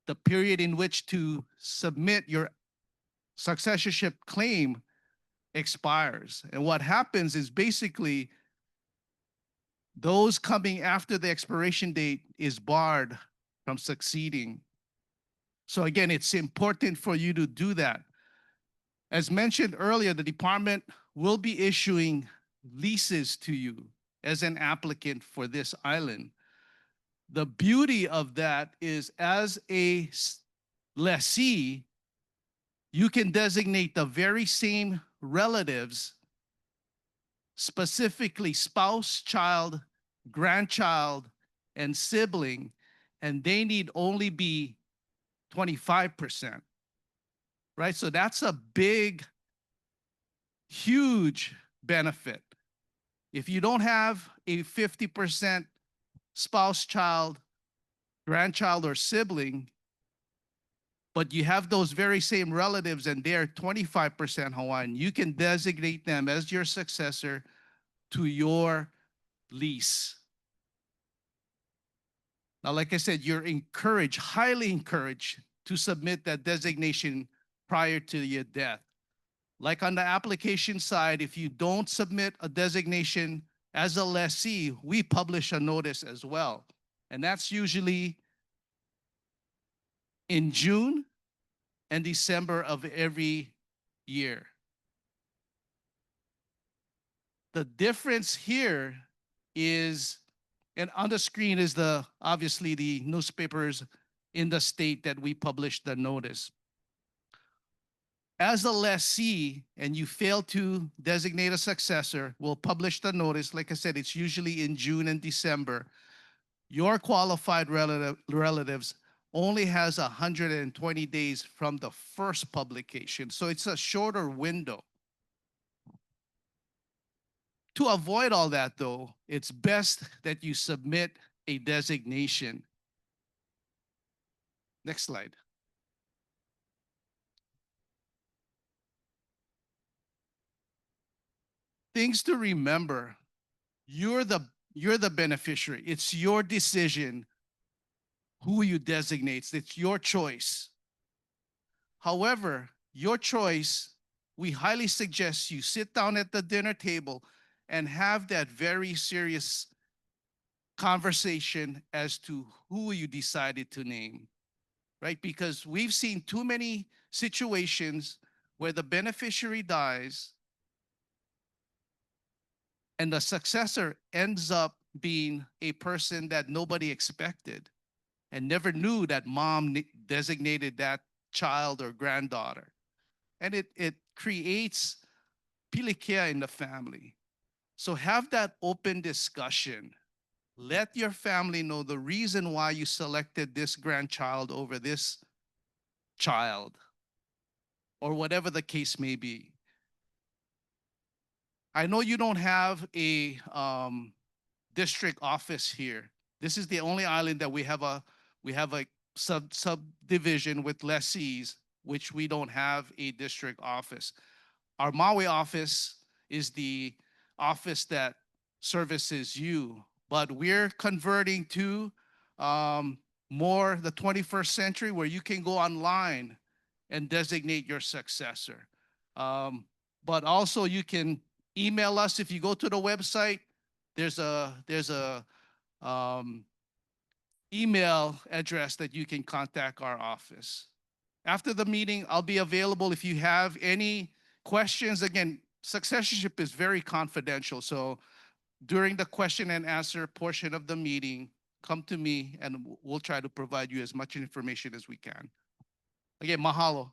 the period in which to submit your successorship claim expires. And what happens is basically those coming after the expiration date is barred from succeeding. So again, it's important for you to do that. As mentioned earlier, the department will be issuing leases to you as an applicant for this island. The beauty of that is, as a lessee, you can designate the very same relatives, specifically spouse, child, grandchild, and sibling, and they need only be 25%, right? So that's a big, huge benefit. If you don't have a 50% spouse, child, grandchild, or sibling, but you have those very same relatives and they're 25% Hawaiian, you can designate them as your successor to your lease. Now, like I said, you're encouraged, highly encouraged, to submit that designation prior to your death. Like on the application side, if you don't submit a designation as a lessee, we publish a notice as well. And that's usually in June and December of every year. The difference here is, and on the screen is obviously the newspapers in the state that we published the notice. As a lessee and you fail to designate a successor, we'll publish the notice. Like I said, it's usually in June and December. Your qualified relatives only has 120 days from the first publication. So it's a shorter window. To avoid all that, though, it's best that you submit a designation. Next slide. Things to remember: you're the beneficiary. It's your decision who you designate. It's your choice. However, your choice, we highly suggest you sit down at the dinner table and have that very serious conversation as to who you decided to name, right? Because we've seen too many situations where the beneficiary dies and the successor ends up being a person that nobody expected and never knew that mom designated that child or granddaughter. And it creates pilikia in the family. So have that open discussion. Let your family know the reason why you selected this grandchild over this child, or whatever the case may be. I know you don't have a district office here. This is the only island that we have a subdivision with lessees, which we don't have a district office. Our Maui office is the office that services you, but we're converting to um, more the 21st century where you can go online and designate your successor. But also you can email us if you go to the website. There's a um, email address that you can contact our office. After the meeting, I'll be available if you have any questions. Again, successorship is very confidential. So during the question and answer portion of the meeting, come to me and we'll try to provide you as much information as we can. Again, mahalo.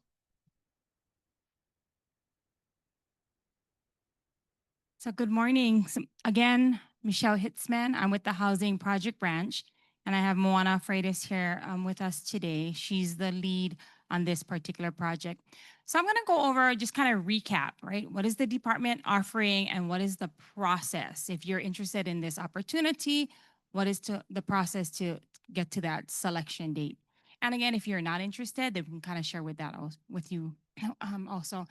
So good morning. Again, Michelle Hitzman. I'm with the Housing Project Branch, and I have Moana Freitas here with us today. She's the lead on this particular project. So I'm going to go over just kind of recap, right? What is the department offering and what is the process? If you're interested in this opportunity, what is the process to get to that selection date? And again, if you're not interested, then we can kind of share with that with you also.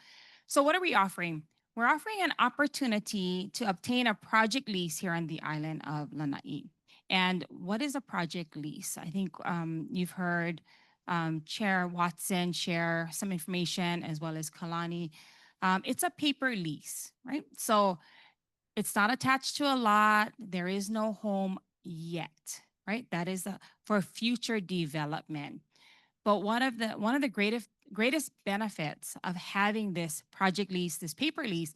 So what are we offering? We're offering an opportunity to obtain a project lease here on the island of Lanai. And what is a project lease? I think you've heard Chair Watson share some information as well as Kalani. It's a paper lease, right? So it's not attached to a lot. There is no home yet, right? That is for future development. But one of the greatest benefits of having this project lease, this paper lease,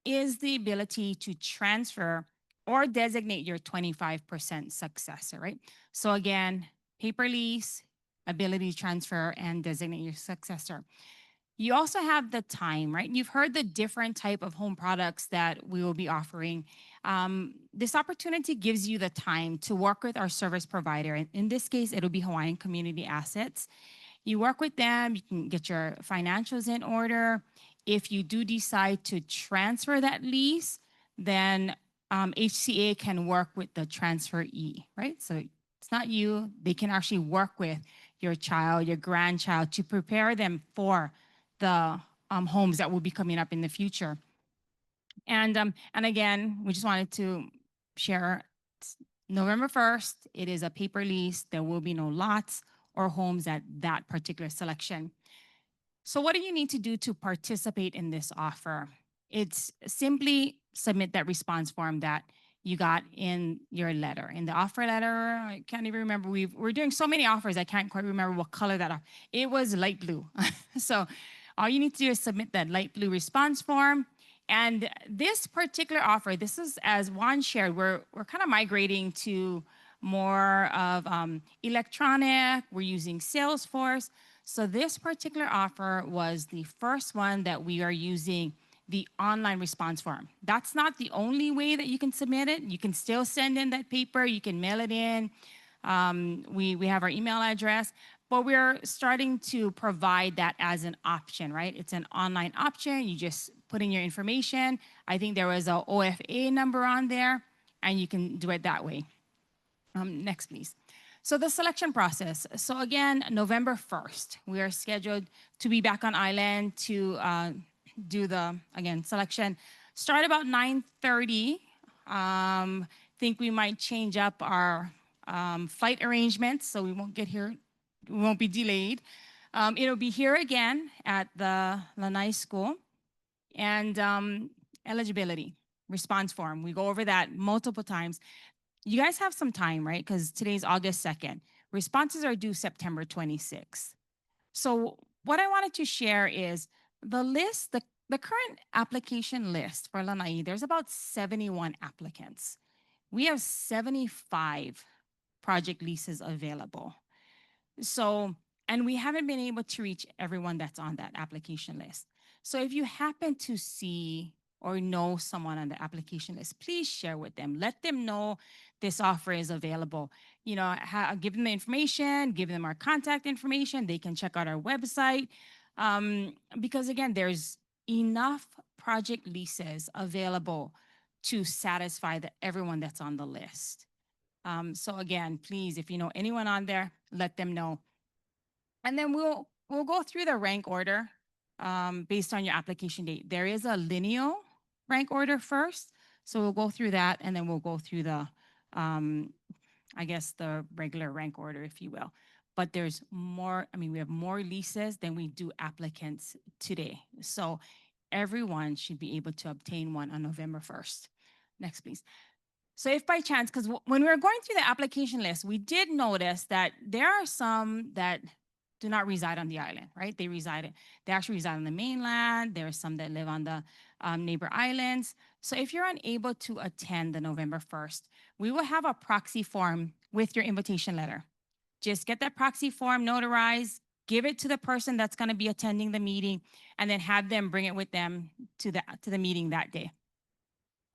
is the ability to transfer or designate your 25% successor, right? So again, paper lease, ability to transfer and designate your successor. You also have the time, right? You've heard the different type of home products that we will be offering. This opportunity gives you the time to work with our service provider. In this case, it'll be Hawaiian Community Assets. You work with them, you can get your financials in order. If you do decide to transfer that lease, then HCA can work with the transferee, right? So it's not you, they can actually work with your child, your grandchild to prepare them for the homes that will be coming up in the future. And again, we just wanted to share November 1st, it is a paper lease. There will be no lots or homes at that particular selection. So what do you need to do to participate in this offer? It's simply submit that response form that you got in your letter. In the offer letter, I can't even remember. We're doing so many offers, I can't quite remember what color that. It was light blue. So all you need to do is submit that light blue response form. And this particular offer, this is, as Juan shared, we're kind of migrating to more of electronic. We're using Salesforce. So this particular offer was the first one that we are using the online response form. That's not the only way that you can submit it. You can still send in that paper. You can mail it in. We have our email address, but we're starting to provide that as an option, right? It's an online option. You just put in your information. I think there was a OFA number on there, and you can do it that way. Next, please. So the selection process. So again, November 1st, we are scheduled to be back on island to do the, again, selection. Start about 9:30. Think we might change up our flight arrangements so we won't get here, we won't be delayed. It'll be here again at the Lanai School. And eligibility, response form. We go over that multiple times. You guys have some time, right? Because today's August 2nd. Responses are due September 26th. So what I wanted to share is the list, the current application list for Lanai, there's about 71 applicants. We have 75 project leases available. So, and we haven't been able to reach everyone that's on that application list. So if you happen to see or know someone on the application list, please share with them. Let them know this offer is available. You know, give them the information, give them our contact information. They can check out our website. Because again, there's enough project leases available to satisfy everyone that's on the list. So again, please, if you know anyone on there, let them know. And then we'll go through the rank order based on your application date. There is a lineal rank order first, so we'll go through that, and then we'll go through the, I guess, the regular rank order, if you will. But there's more. I mean, we have more leases than we do applicants today. So everyone should be able to obtain one on November 1st. Next, please. So if by chance, because when we were going through the application list, we did notice that there are some that do not reside on the island, right? They actually reside on the mainland. There are some that live on the neighbor islands. So if you're unable to attend the November 1st, we will have a proxy form with your invitation letter. Just get that proxy form notarized, give it to the person that's going to be attending the meeting, and then have them bring it with them to the meeting that day.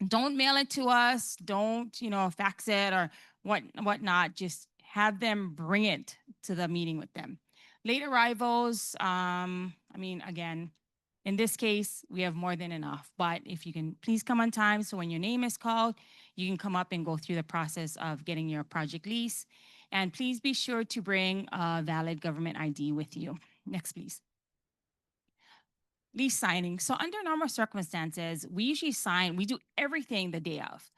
Don't mail it to us. Don't, fax it or whatnot. Just have them bring it to the meeting with them. Late arrivals, again, in this case, we have more than enough. But if you can please come on time, so when your name is called, you can come up and go through the process of getting your project lease. And please be sure to bring a valid government ID with you. Next, please. Lease signing. So under normal circumstances, we usually we do everything the day of.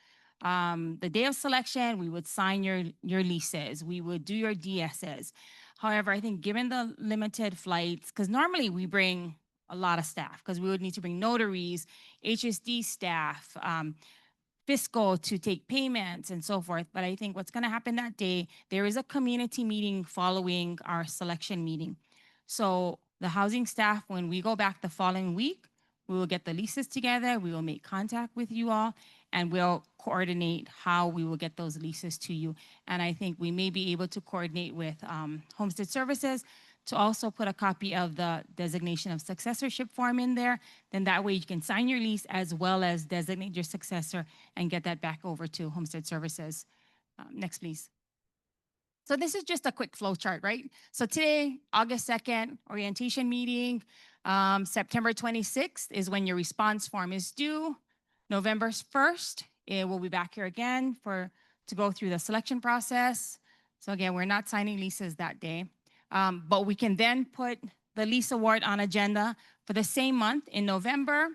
The day of selection, we would sign your leases. We would do your DSs. However, I think given the limited flights, because normally we bring a lot of staff, because we would need to bring notaries, HSD staff, fiscal to take payments and so forth. But I think what's going to happen that day, there is a community meeting following our selection meeting. So the housing staff, when we go back the following week, we will get the leases together, we will make contact with you all, and we'll coordinate how we will get those leases to you. And I think we may be able to coordinate with Homestead Services to also put a copy of the designation of successorship form in there. Then that way you can sign your lease as well as designate your successor and get that back over to Homestead Services. Next, please. So this is just a quick flow chart, right? So today, August 2nd, orientation meeting. September 26th is when your response form is due. November 1st, we'll be back here again to go through the selection process. So again, we're not signing leases that day. But we can then put the lease award on agenda for the same month in November.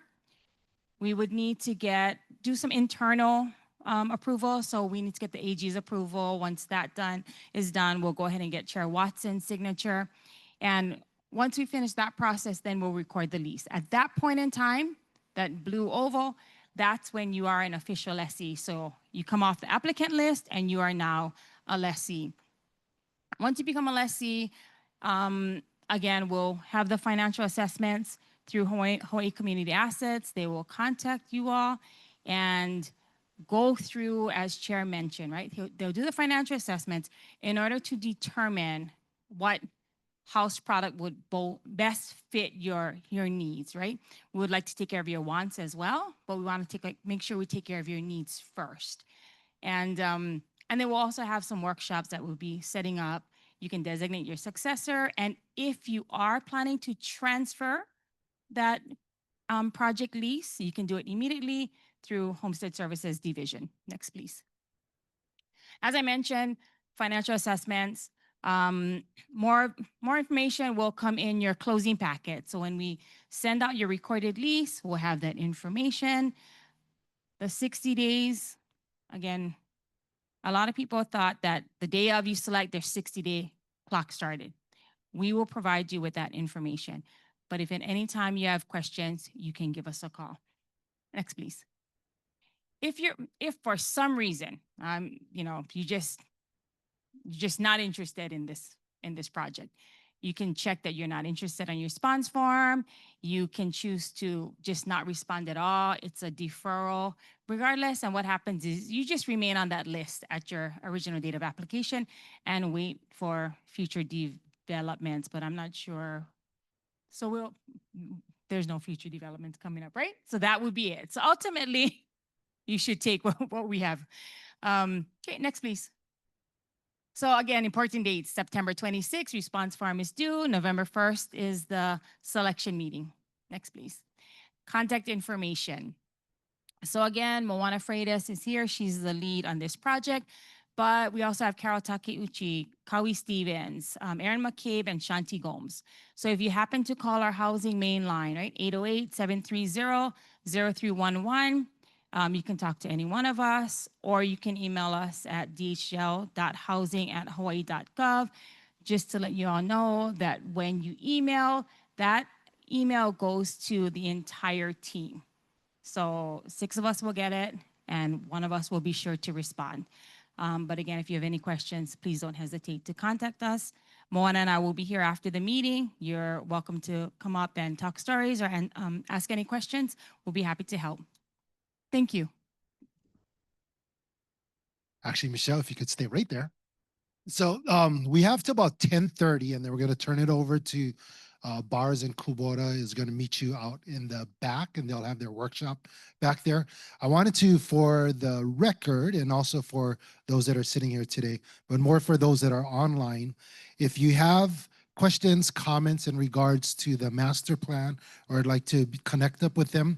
We would need to do some internal approval. So we need to get the AG's approval. Once that is done, we'll go ahead and get Chair Watson's signature. And once we finish that process, then we'll record the lease. At that point in time, that blue oval, that's when you are an official lessee. So you come off the applicant list and you are now a lessee. Once you become a lessee, again, we'll have the financial assessments through Hawaii Community Assets. They will contact you all and go through, as Chair mentioned, right? They'll do the financial assessments in order to determine what house product would best fit your needs, right? We would like to take care of your wants as well, but we want to make sure we take care of your needs first. And then we'll also have some workshops that we'll be setting up. You can designate your successor. And if you are planning to transfer that project lease, you can do it immediately through Homestead Services Division. Next, please. As I mentioned, financial assessments, more information will come in your closing packet. So when we send out your recorded lease, we'll have that information. The 60 days, again, a lot of people thought that the day of you select, their 60-day clock started. We will provide you with that information. But if at any time you have questions, you can give us a call. Next, please. If for some reason, you're just not interested in this project, you can check that you're not interested on your response form. You can choose to just not respond at all. It's a deferral. Regardless, and what happens is you just remain on that list at your original date of application and wait for future developments, but I'm not sure. So there's no future developments coming up, right? So that would be it. So ultimately, you should take what we have. Okay, next, please. So again, important dates, September 26th, response form is due. November 1st is the selection meeting. Next, please. contact information. So again, Moana Freitas is here. She's the lead on this project. But we also have Carol Takeuchi, Kawi Stevens, Aaron McCabe, and Shanti Gomes. So if you happen to call our housing main line, right, 808-730-0311, you can talk to any one of us, or you can email us at dhl.housing@hawaii.gov, just to let you all know that when you email, that email goes to the entire team. So 6 of us will get it, and 1 of us will be sure to respond. But again, if you have any questions, please don't hesitate to contact us. Moana and I will be here after the meeting. You're welcome to come up and talk stories or ask any questions. We'll be happy to help. Thank you. Actually, Michelle, if you could stay right there. So we have to about 10:30, and then we're going to turn it over to Bars and Kubota is going to meet you out in the back, and they'll have their workshop back there. I wanted to, for the record, and also for those that are sitting here today, but more for those that are online, if you have questions, comments in regards to the master plan, or would like to connect up with them,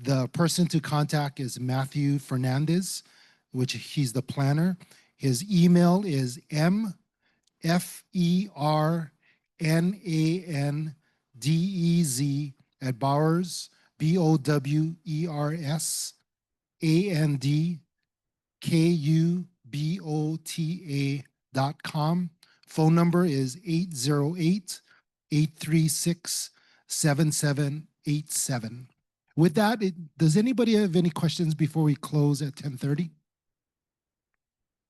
the person to contact is Matthew Fernandez, which he's the planner. His email is mfernandez@Bowers, BOWERSandKUBOTA.com. Phone number is 808-836-7787. With that, does anybody have any questions before we close at 10:30?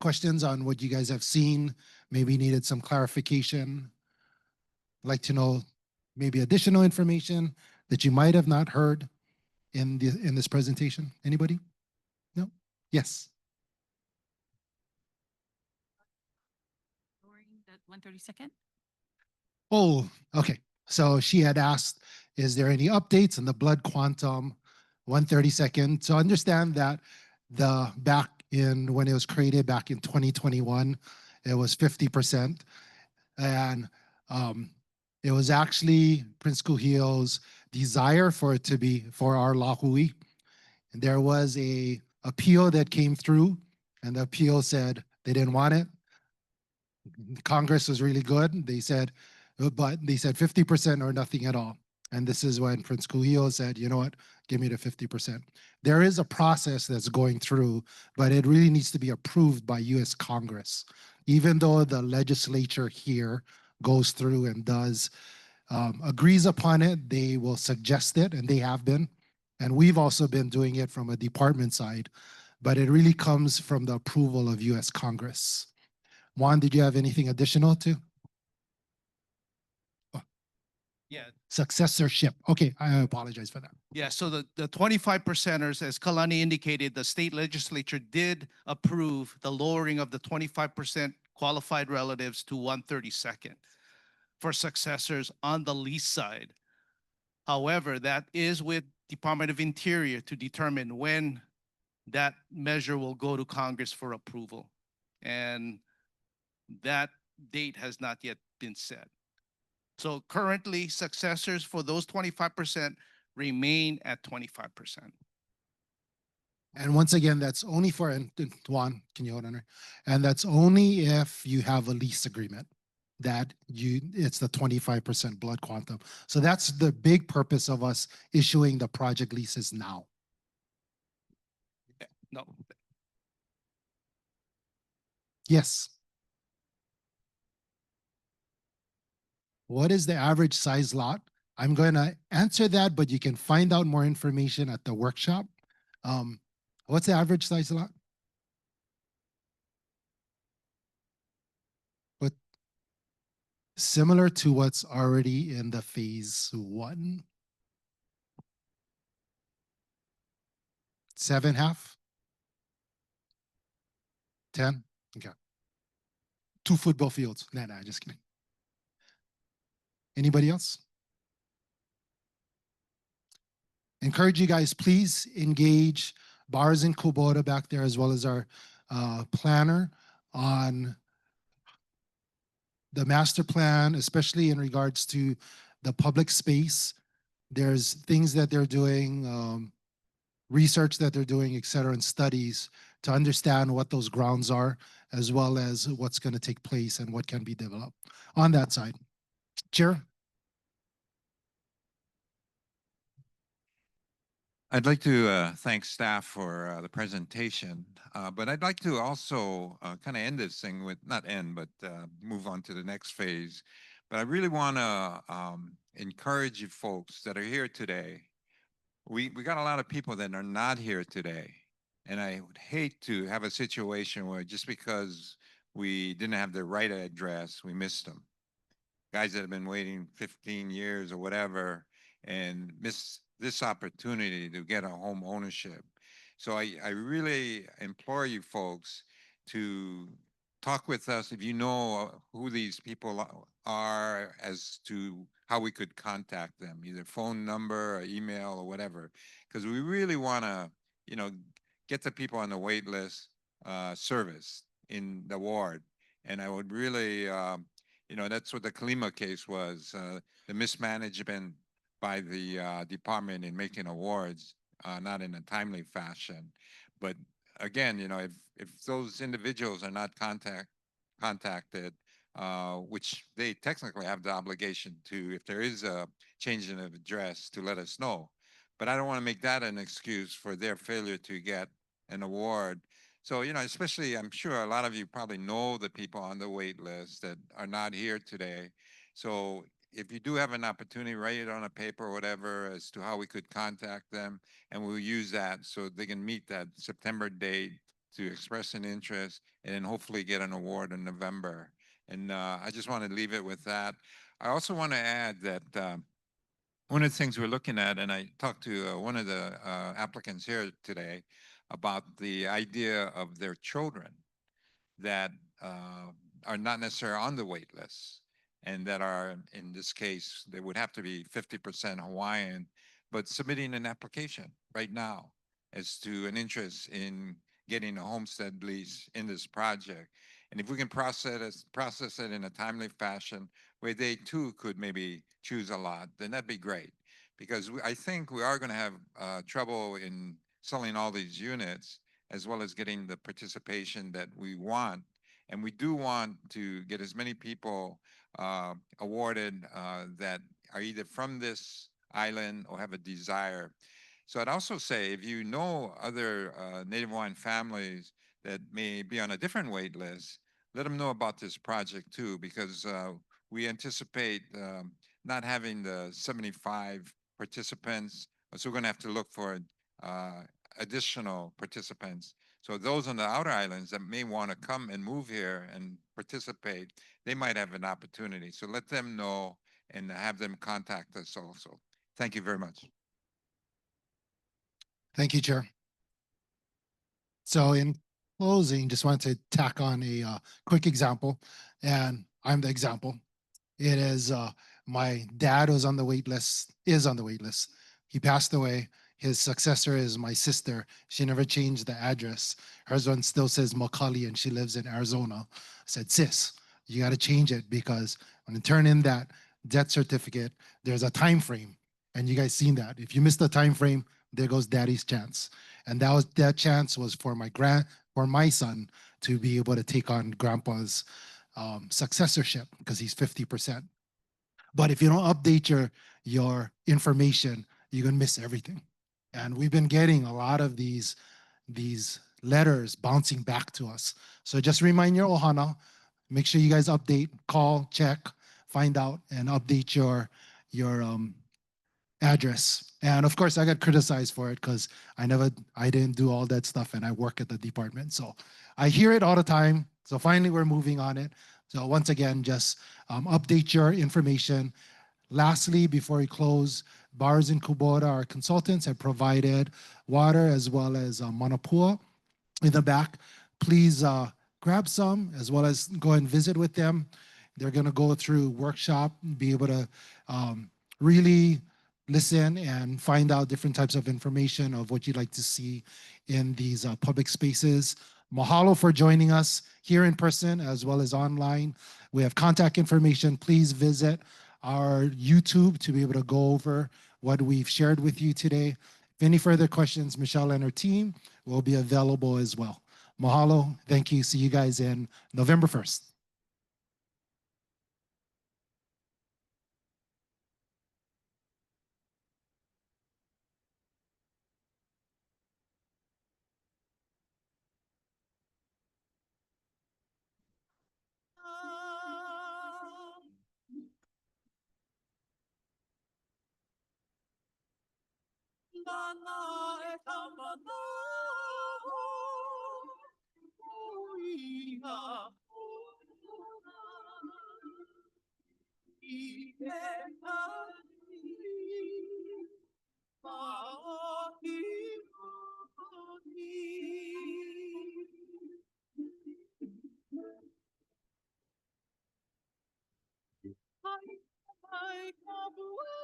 Questions on what you guys have seen, maybe needed some clarification, like to know maybe additional information that you might have not heard in this presentation? Anybody? No? Yes. That 132nd? Oh, okay. So she had asked, is there any updates on the blood quantum 132nd? So understand that back in when it was created back in 2021, it was 50%. And it was actually Prince Kuhio's desire for it to be for our lahui. And there was a appeal that came through, and the appeal said they didn't want it. Congress was really good. They said 50% or nothing at all. And this is when Prince Kuhio said, you know what, give me the 50%. There is a process that's going through, but it really needs to be approved by US Congress. Even though the legislature here goes through and does, agrees upon it, they will suggest it, and they have been. And we've also been doing it from a department side, but it really comes from the approval of US Congress. Juan, did you have anything additional to? Yeah. Successorship. Okay, I apologize for that. Yeah, so the 25%ers, as Kalani indicated, the state legislature did approve the lowering of the 25% qualified relatives to 132nd for successors on the lease side. However, that is with Department of Interior to determine when that measure will go to Congress for approval. And that date has not yet been set. So currently, successors for those 25% remain at 25%. And once again, that's only for, and Juan, can you hold on her? And that's only if you have a lease agreement that it's the 25% blood quantum. So that's the big purpose of us issuing the project leases now. No, Yes. What is the average size lot? I'm going to answer that, but you can find out more information at the workshop. What's the average size lot? But similar to what's already in the phase 1. 7.5? 10? Okay. 2 football fields. Nah, just kidding. Anybody else? Encourage you guys, please engage Bars and Kubota back there, as well as our planner on the master plan, especially in regards to the public space. There's things that they're doing, research that they're doing, et cetera, and studies to understand what those grounds are, as well as what's going to take place and what can be developed on that side. Chair? I'd like to thank staff for the presentation, but I'd like to also kind of end this thing with, not end, but move on to the next phase. But I really want to encourage you folks that are here today. We got a lot of people that are not here today. And I would hate to have a situation where just because we didn't have the right address, we missed them. Guys that have been waiting 15 years or whatever and miss this opportunity to get a home ownership. So I really implore you folks to talk with us if you know who these people are, as to how we could contact them, either phone number or email or whatever, because we really want to, get the people on the wait list service in the ward. And I would really, that's what the Kalima case was, the mismanagement by the department in making awards, not in a timely fashion. But again, if those individuals are not contacted, which they technically have the obligation to, if there is a change in address, to let us know. But I don't want to make that an excuse for their failure to get an award. So, especially, I'm sure a lot of you probably know the people on the wait list that are not here today. So if you do have an opportunity, write it on a paper or whatever as to how we could contact them, and we'll use that so they can meet that September date to express an interest and then hopefully get an award in November. And I just want to leave it with that. I also want to add that one of the things we're looking at, and I talked to one of the applicants here today about the idea of their children that are not necessarily on the wait list, and that are, in this case, they would have to be 50% Hawaiian, but submitting an application right now as to an interest in getting a homestead lease in this project. And if we can process it in a timely fashion where they too could maybe choose a lot, then that'd be great. Because I think we are going to have trouble in selling all these units, as well as getting the participation that we want. And we do want to get as many people awarded that are either from this island or have a desire. So I'd also say, if you know other Native Hawaiian families that may be on a different wait list, let them know about this project too, because we anticipate not having the 75 participants. So we're going to have to look for additional participants. So those on the outer islands that may want to come and move here and participate, they might have an opportunity. So let them know and have them contact us also. Thank you very much. Thank you, Chair. So in closing, just wanted to tack on a quick example, and I'm the example. It is my dad was on the wait list, is on the wait list. He passed away. His successor is my sister. She never changed the address. Hers one still says Makali and she lives in Arizona. I said, sis, you got to change it, because when you turn in that death certificate, there's a time frame. And you guys seen that. If you miss the time frame, there goes daddy's chance. And that chance was for my son to be able to take on grandpa's successorship, because he's 50%. But if you don't update your information, you're gonna miss everything. And we've been getting a lot of these letters bouncing back to us. So just remind your ohana, make sure you guys update, call, check, find out, and update your address. And of course, I got criticized for it because I didn't do all that stuff, and I work at the department. So I hear it all the time. So finally, we're moving on it. So once again, just update your information. Lastly, before we close, Bars and Kubota, our consultants, have provided water as well as manapua in the back. Please grab some, as well as go and visit with them. They're going to go through workshop, be able to really listen and find out different types of information of what you'd like to see in these public spaces. Mahalo for joining us here in person as well as online. We have contact information. Please visit our YouTube to be able to go over what we've shared with you today. If any further questions, Michelle and her team will be available as well. Mahalo. Thank you. See you guys in November 1st. Ay, kabuelo,